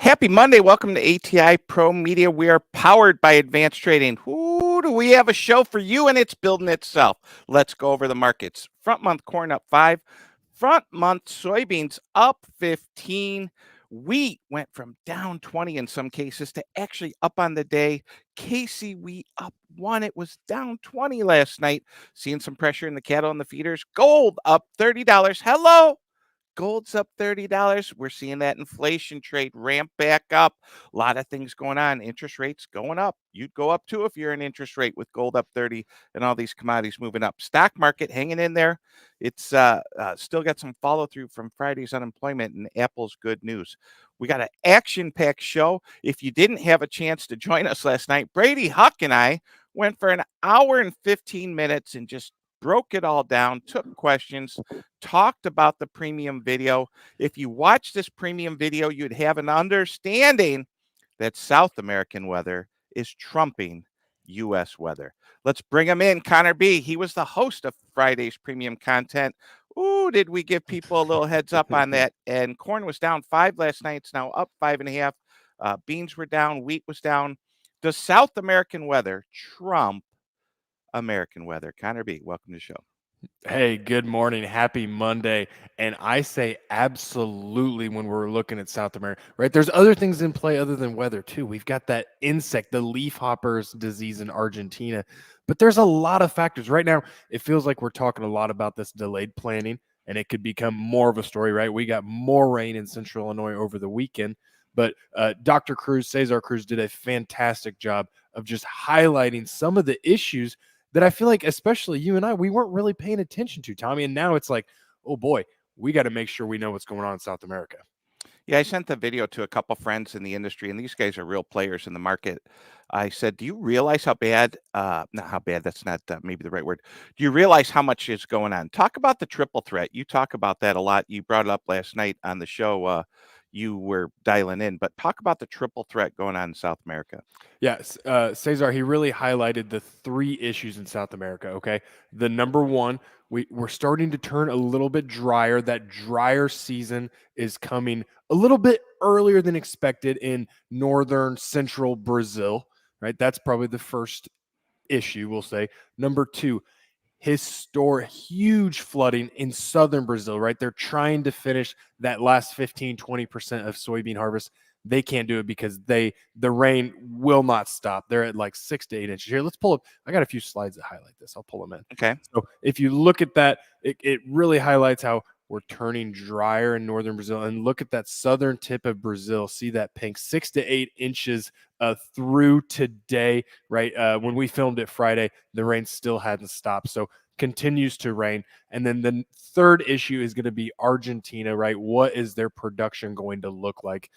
Happy Monday. Welcome to ATI ProMedia. We are powered by advanced trading. Ooh, do we have a show for you, and it's building itself. Let's go over the markets. Front month corn up 5. Front month soybeans up 15. Wheat went from down 20 in some cases to actually up on the day. Casey wheat up 1. It was down 20 last night. Seeing some pressure in the cattle and the feeders. Gold up $30. Hello. Gold's up $30. We're seeing that inflation trade ramp back up. A lot of things going on. Interest rates going up. You'd go up too if you're an interest rate with gold up 30 and all these commodities moving up. Stock market hanging in there. It's still got some follow through from Friday's unemployment and Apple's good news. We got an action-packed show. If you didn't have a chance to join us last night, Brady Huck and I went for an hour and 15 minutes and just broke it all down, took questions, talked about the premium video. If you watch this premium video, you'd have an understanding that South American weather is trumping U.S. weather. Let's bring him in. Connor B. He was the host of Friday's premium content. Ooh, did we give people a little heads up on that? And corn was down 5 last night. It's now up 5.5. Beans were down. Wheat was down. Does South American weather trump American weather? Connor B., welcome to the show. Hey, good morning. Happy Monday. And I say absolutely when we're looking at South America, right? There's other things in play other than weather, too. We've got that insect, the leafhoppers disease in Argentina. But there's a lot of factors. Right now, it feels like we're talking a lot about this delayed planting, and it could become more of a story, right? We got more rain in central Illinois over the weekend. But Dr. Cruz, Cesar Cruz, did a fantastic job of just highlighting some of the issues that I feel like, especially you and I, we weren't really paying attention to, Tommy. And now it's like, oh boy, we got to make sure we know what's going on in South America. Yeah, I sent the video to a couple friends in the industry, and these guys are real players in the market. I said, do you realize how bad, not how bad, that's not maybe the right word. Do you realize how much is going on? Talk about the triple threat. You talk about that a lot. You brought it up last night on the show. You were dialing in, but talk about the triple threat going on in South America. Yes, Cesar, he really highlighted the 3 issues in South America, okay? The number one, we're starting to turn a little bit drier. That drier season is coming a little bit earlier than expected in northern central Brazil, right? That's probably the first issue, we'll say. Number 2, huge flooding in southern Brazil, right? They're trying to finish that last 15-20% of soybean harvest. They can't do it because the rain will not stop. They're at like 6 to 8 inches. Here, let's pull up. I got a few slides that highlight this. I'll pull them in. Okay. So if you look at that, it really highlights how we're turning drier in northern Brazil. And look at that southern tip of Brazil. See that pink, 6 to 8 inches through today, right? When we filmed it Friday, the rain still hadn't stopped. So continues to rain. And then the third issue is going to be Argentina, right? What is their production going to look like?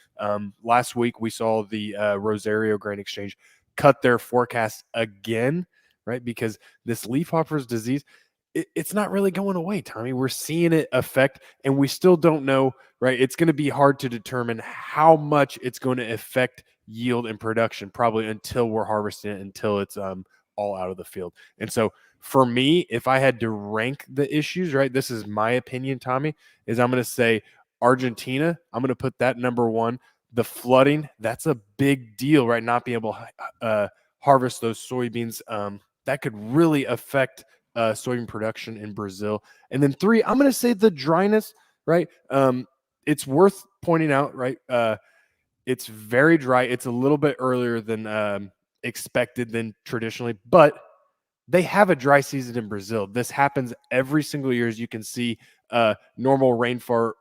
Last week, we saw the Rosario Grain Exchange cut their forecast again, right? Because this leafhoppers disease, it's not really going away, Tommy. We're seeing it affect, and we still don't know, right? It's going to be hard to determine how much it's going to affect yield and production, probably until we're harvesting it, until it's all out of the field. And so for me, if I had to rank the issues, right, this is my opinion, Tommy, is I'm going to say Argentina. I'm going to put that number 1. The flooding, that's a big deal, right? Not being able to harvest those soybeans. That could really affect soybean production in Brazil. And then 3, I'm going to say the dryness, right? It's worth pointing out, right? It's very dry. It's a little bit earlier than expected than traditionally, but they have a dry season in Brazil. This happens every single year. As you can see, normal rainfall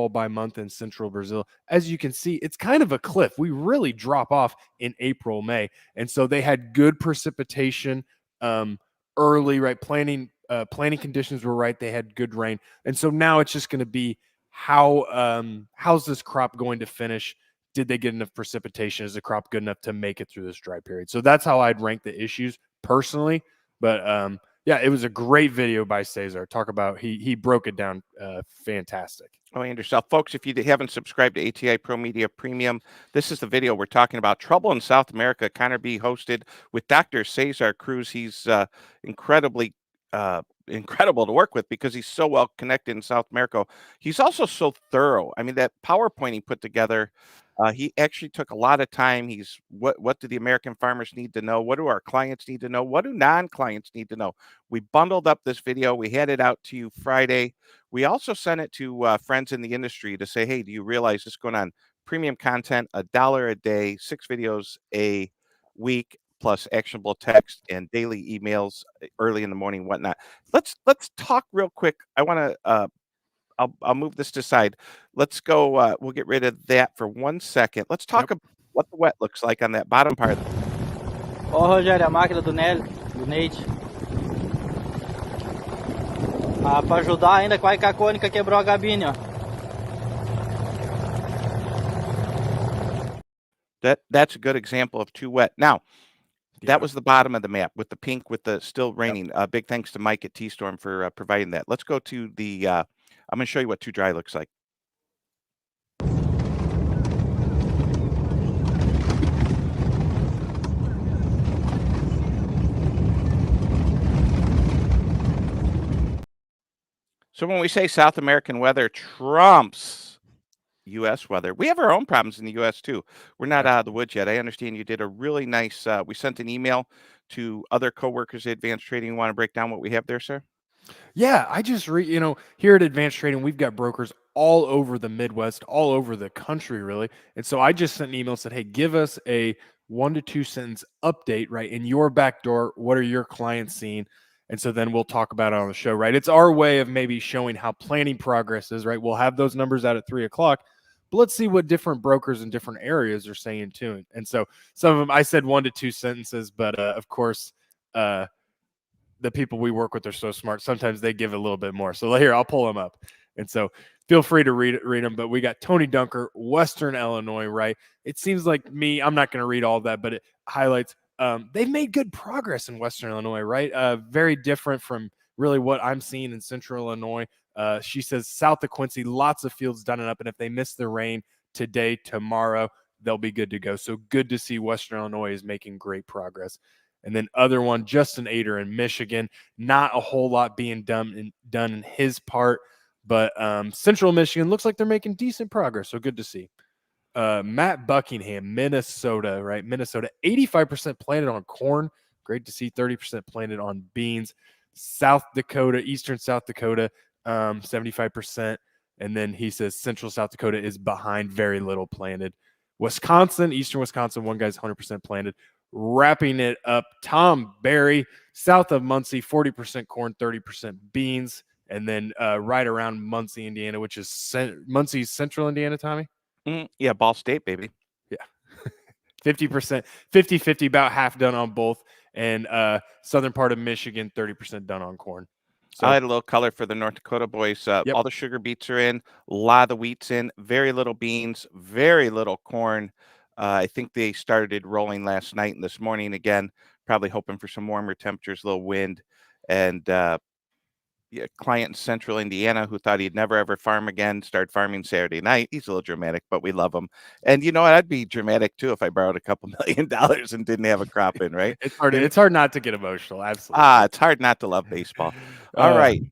by month in central Brazil. As you can see, it's kind of a cliff. We really drop off in April, May. And so they had good precipitation early, right? Planting conditions were right. They had good rain. And so now it's just going to be how's this crop going to finish? Did they get enough precipitation? Is the crop good enough to make it through this dry period? So that's how I'd rank the issues personally. But yeah, it was a great video by Cesar. Talk about he broke it down fantastic. Oh, and yourself, folks, if you haven't subscribed to ATI ProMedia Premium, this is the video we're talking about. Trouble in South America. Connor B. hosted with Dr. Cesar Cruz. He's incredibly incredible to work with because he's so well connected in South America. He's also so thorough. I mean, that PowerPoint he put together, he actually took a lot of time. He's what do the American farmers need to know? What do our clients need to know? What do non-clients need to know? We bundled up this video. We had it out to you Friday. We also sent it to friends in the industry to say, hey, do you realize this is going on? Premium content, $1 a day, 6 videos a week, plus actionable text and daily emails early in the morning, whatnot. Let's talk real quick. I want to I'll move this to side. Let's go. We'll get rid of that for 1 second. Let's talk Yep. about what the wet looks like on that bottom part. Ó, Rogério, a máquina do Neide. Ah, para ajudar ainda, quase que a cônica quebrou a gabine, ó. That's a good example of too wet. Now, Yeah. that was the bottom of the map with the pink with the still raining. Big thanks to Mike at T-Storm for providing that. Let's go to the. I'm going to show you what too dry looks like. So when we say South American weather trumps U.S. weather, we have our own problems in the U.S. too. We're not out of the woods yet. I understand you did a really nice. We sent an email to other coworkers at Advanced Trading. You want to break down what we have there, sir? Yeah, I just here at Advanced Trading, we've got brokers all over the Midwest, all over the country, really. And so I just sent an email and said, hey, give us a 1 to 2 sentence update, right? In your back door, what are your clients seeing? And so then we'll talk about it on the show, right? It's our way of maybe showing how planning progress is, right? We'll have those numbers out at 3:00, but let's see what different brokers in different areas are saying too. And so some of them, I said 1 to 2 sentences, but of course, the people we work with are so smart. Sometimes they give a little bit more. So here, I'll pull them up. And so feel free to read them. But we got Tony Dunker, Western Illinois, right? It seems like I'm not going to read all of that, but it highlights they've made good progress in Western Illinois, right? Very different from really what I'm seeing in Central Illinois. She says south of Quincy, lots of fields done and up. And if they miss the rain today, tomorrow, they'll be good to go. So good to see Western Illinois is making great progress. And then other one, Justin Ader in Michigan, not a whole lot being done in his part, but Central Michigan looks like they're making decent progress. So good to see. Matt Buckingham, Minnesota, right? Minnesota, 85% planted on corn. Great to see. 30% planted on beans. South Dakota, Eastern South Dakota, 75%. And then he says Central South Dakota is behind, very little planted. Wisconsin, Eastern Wisconsin, one guy's 100% planted. Wrapping it up, Tom Berry, south of Muncie, 40% corn, 30% beans. And then right around Muncie, Indiana, which is Muncie's Central Indiana, Tommy? Yeah, Ball State, baby. Yeah. 50%, 50-50, about half done on both. And southern part of Michigan, 30% done on corn. So I had a little color for the North Dakota boys. All the sugar beets are in, a lot of the wheat's in, very little beans, very little corn. I think they started rolling last night and this morning again, probably hoping for some warmer temperatures, a little wind. And client in Central Indiana who thought he'd never ever farm again, started farming Saturday night. He's a little dramatic, but we love him. And you know what? I'd be dramatic too if I borrowed a couple $1 million and didn't have a crop in, right? It's hard. It's hard not to get emotional. Absolutely. It's hard not to love baseball. All right.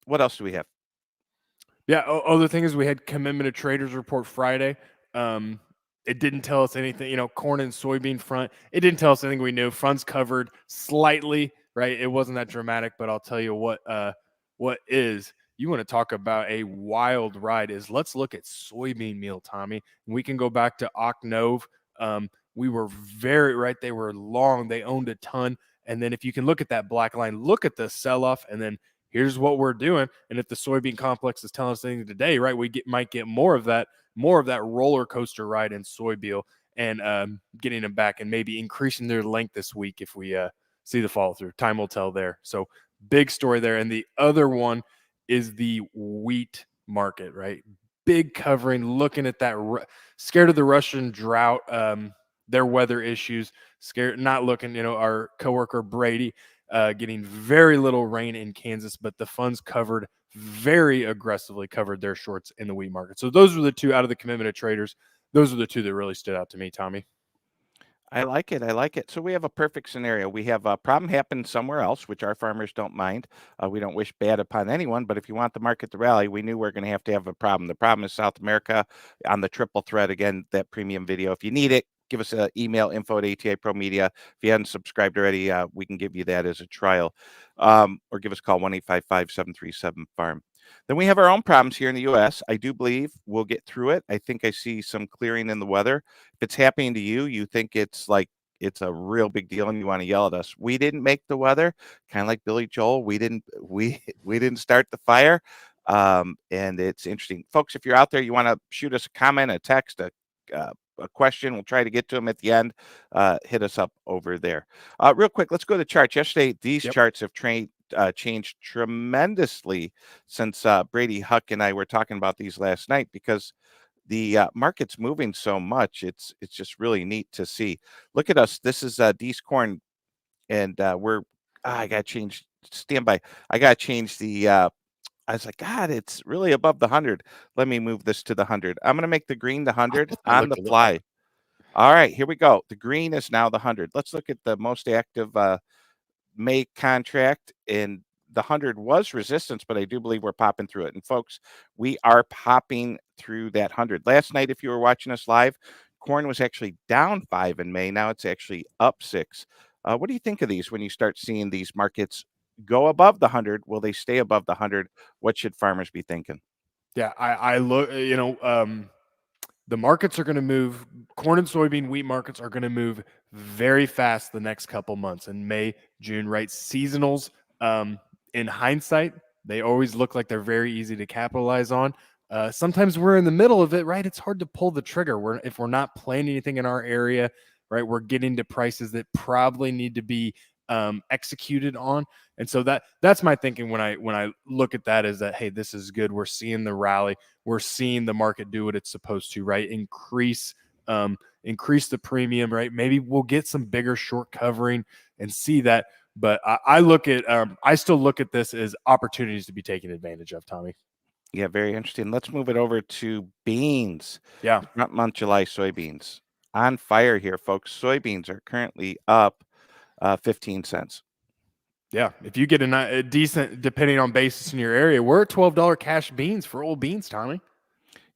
What else do we have? Yeah. Other thing is we had commitment of traders report Friday. It didn't tell us anything, corn and soybean front. It didn't tell us anything we knew. Fronts covered slightly, right? It wasn't that dramatic, but I'll tell you what is. You want to talk about a wild ride is let's look at soybean meal, Tommy. We can go back to Ocnove. We were very right. They were long. They owned a ton. And then if you can look at that black line, look at the sell-off, and then here's what we're doing. And if the soybean complex is telling us anything today, right, we might get more of that roller coaster ride in soybean and getting them back and maybe increasing their length this week if we see the follow through. Time will tell there. So big story there. And the other one is the wheat market, right? Big covering, looking at that, scared of the Russian drought, their weather issues, scared, not looking, our coworker Brady getting very little rain in Kansas, but the funds covered very aggressively covered their shorts in the wheat market. So those were the two out of the commitment of traders. Those are the two that really stood out to me, Tommy. I like it. I like it. So we have a perfect scenario. We have a problem happen somewhere else, which our farmers don't mind. We don't wish bad upon anyone, but if you want the market to rally, we knew we're going to have a problem. The problem is South America on the triple threat. Again, that premium video. If you need it, give us an email, info at ATI ProMedia. If you haven't subscribed already, we can give you that as a trial. Or give us a call, 1-855-737-FARM. Then we have our own problems here in the U.S. I do believe we'll get through it. I think I see some clearing in the weather. If it's happening to you, you think it's like it's a real big deal and you want to yell at us. We didn't make the weather, kind of like Billy Joel. We didn't start the fire. And it's interesting. Folks, if you're out there, you want to shoot us a comment, a text, a question, we'll try to get to them at the end. Hit us up over there. Real quick, let's go to the charts. Yesterday, these charts have changed tremendously since Brady Huck and I were talking about these last night, because the market's moving so much. It's just really neat to see. Look at us. This is D's Corn, and I got to change. Stand by. I got to change the. I was like, God, it's really above the 100. Let me move this to the 100. I'm going to make the green the 100 on the fly. All right, here we go. The green is now the 100. Let's look at the most active May contract, and the 100 was resistance, but I do believe we're popping through it. And folks, we are popping through that 100. Last night, if you were watching us live, corn was actually down 5 in May. Now it's actually up 6. What do you think of these when you start seeing these markets go above the 100? Will they stay above the 100? What should farmers be thinking? Yeah, I look, the markets are going to move. Corn and soybean, wheat markets are going to move very fast the next couple months in May, June, right? Seasonals, in hindsight, they always look like they're very easy to capitalize on. Sometimes we're in the middle of it, right? It's hard to pull the trigger. If we're not planting anything in our area, right, we're getting to prices that probably need to be executed on. And so that's my thinking when I look at that, is that, hey, this is good. We're seeing the rally. We're seeing the market do what it's supposed to, right? Increase the premium, right? Maybe we'll get some bigger short covering and see that. But I still look at this as opportunities to be taken advantage of, Tommy. Yeah, very interesting. Let's move it over to beans. Yeah. Front month July soybeans on fire here, folks. Soybeans are currently up 15 cents. Yeah, if you get a decent, depending on basis in your area, we're at $12 cash beans for old beans, Tommy.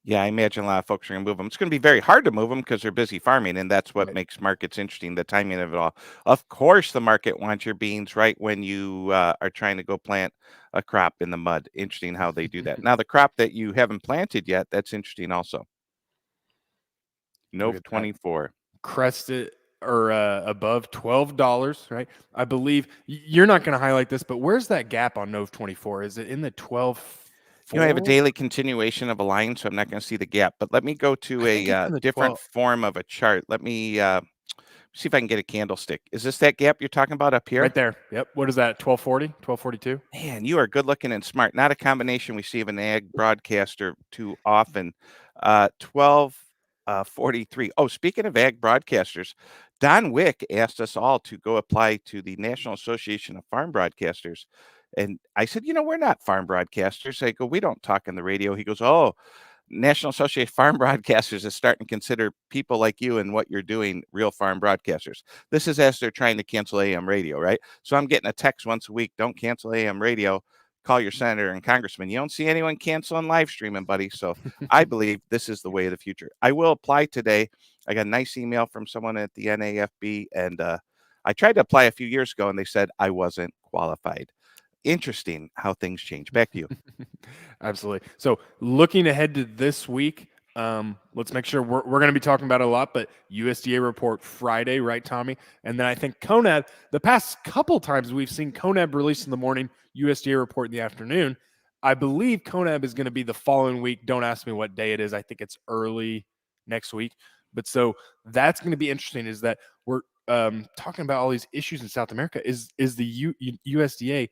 Yeah, I imagine a lot of folks are going to move them. It's going to be very hard to move them because they're busy farming, and that's what makes markets interesting, the timing of it all. Of course, the market wants your beans right when you are trying to go plant a crop in the mud. Interesting how they do that. Now, the crop that you haven't planted yet, that's interesting also. Nov 24. Crested or above $12, right? I believe you're not going to highlight this, but where's that gap on Nov 24? Is it in the 12? I have a daily continuation of a line, so I'm not going to see the gap. But let me go to a different form of a chart. Let me see if I can get a candlestick. Is this that gap you're talking about up here? Right there. Yep. What is that? 1240, 1242? Man, you are good looking and smart. Not a combination we see of an ag broadcaster too often. 1243. Oh, speaking of ag broadcasters, Don Wick asked us all to go apply to the National Association of Farm Broadcasters. And I said, we're not farm broadcasters. I go, we don't talk on the radio. He goes, oh, National Association of Farm Broadcasters is starting to consider people like you and what you're doing real farm broadcasters. This is as they're trying to cancel AM radio, right? So I'm getting a text once a week, don't cancel AM radio. Call your senator and congressman. You don't see anyone canceling live streaming, buddy. So I believe this is the way of the future. I will apply today. I got a nice email from someone at the NAFB, and I tried to apply a few years ago, and they said I wasn't qualified. Interesting how things change. Back to you. Absolutely. So looking ahead to this week, let's make sure we're going to be talking about it a lot, but USDA report Friday, right, Tommy? And then I think CONAB, the past couple times we've seen CONAB release in the morning, USDA report in the afternoon. I believe CONAB is going to be the following week. Don't ask me what day it is. I think it's early next week. But so that's going to be interesting, is that we're talking about all these issues in South America. Is the USDA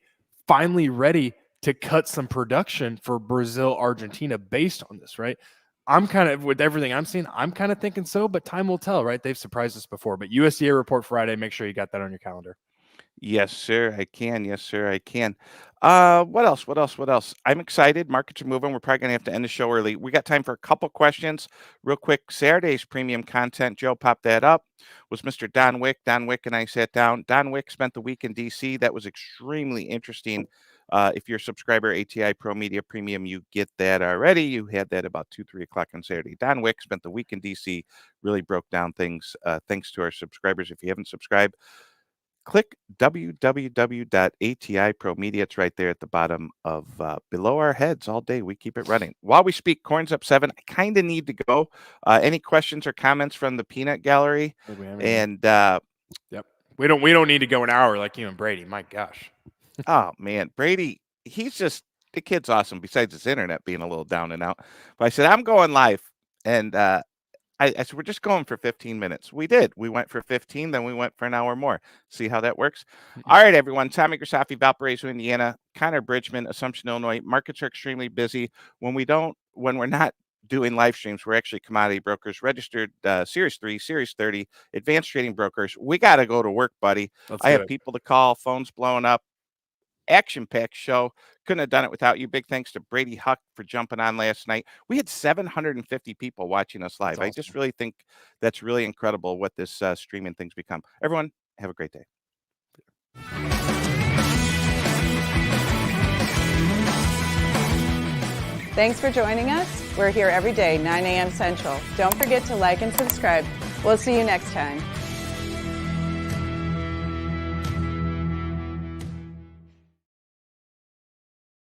finally ready to cut some production for Brazil, Argentina based on this, right? I'm kind of, with everything I'm seeing, I'm kind of thinking so, but time will tell, right? They've surprised us before. But USDA report Friday, make sure you got that on your calendar. Yes, sir, I can. Yes, sir, I can. What else? What else? What else? I'm excited. Markets are moving. We're probably gonna have to end the show early. We got time for a couple questions. Real quick, Saturday's premium content, Joe popped that up, was Mr. Don Wick. Don Wick and I sat down. Don Wick spent the week in DC. That was extremely interesting. If you're a subscriber, ATI Pro Media Premium, you get that already. You had that about 2, 3 o'clock on Saturday. Don Wick spent the week in DC, really broke down things. Thanks to our subscribers. If you haven't subscribed, click www.ATI ProMedia. It's right there at the bottom of below our heads all day. We keep it running. While we speak, corn's up 7. I kind of need to go. Any questions or comments from the peanut gallery? And yep, we don't need to go an hour like you and Brady. My gosh. oh man, Brady, the kid's awesome. Besides his internet being a little down and out, but I said I'm going live, and I said, we're just going for 15 minutes. We did. We went for 15, then we went for an hour more. See how that works? All right, everyone. Tommy Grisafi, Valparaiso, Indiana, Connor Bridgman, Assumption, Illinois. Markets are extremely we're not doing live streams, we're actually commodity brokers, registered Series 3, Series 30, advanced trading brokers. We got to go to work, buddy. I have people to call, phones blowing up. Action-packed show. Couldn't have done it without you. Big thanks to Brady Huck for jumping on last night. We had 750 people watching us live. Awesome. I just really think that's really incredible what this streaming thing's become. Everyone, have a great day. Thanks for joining us. We're here every day, 9 a.m. Central. Don't forget to like and subscribe. We'll see you next time.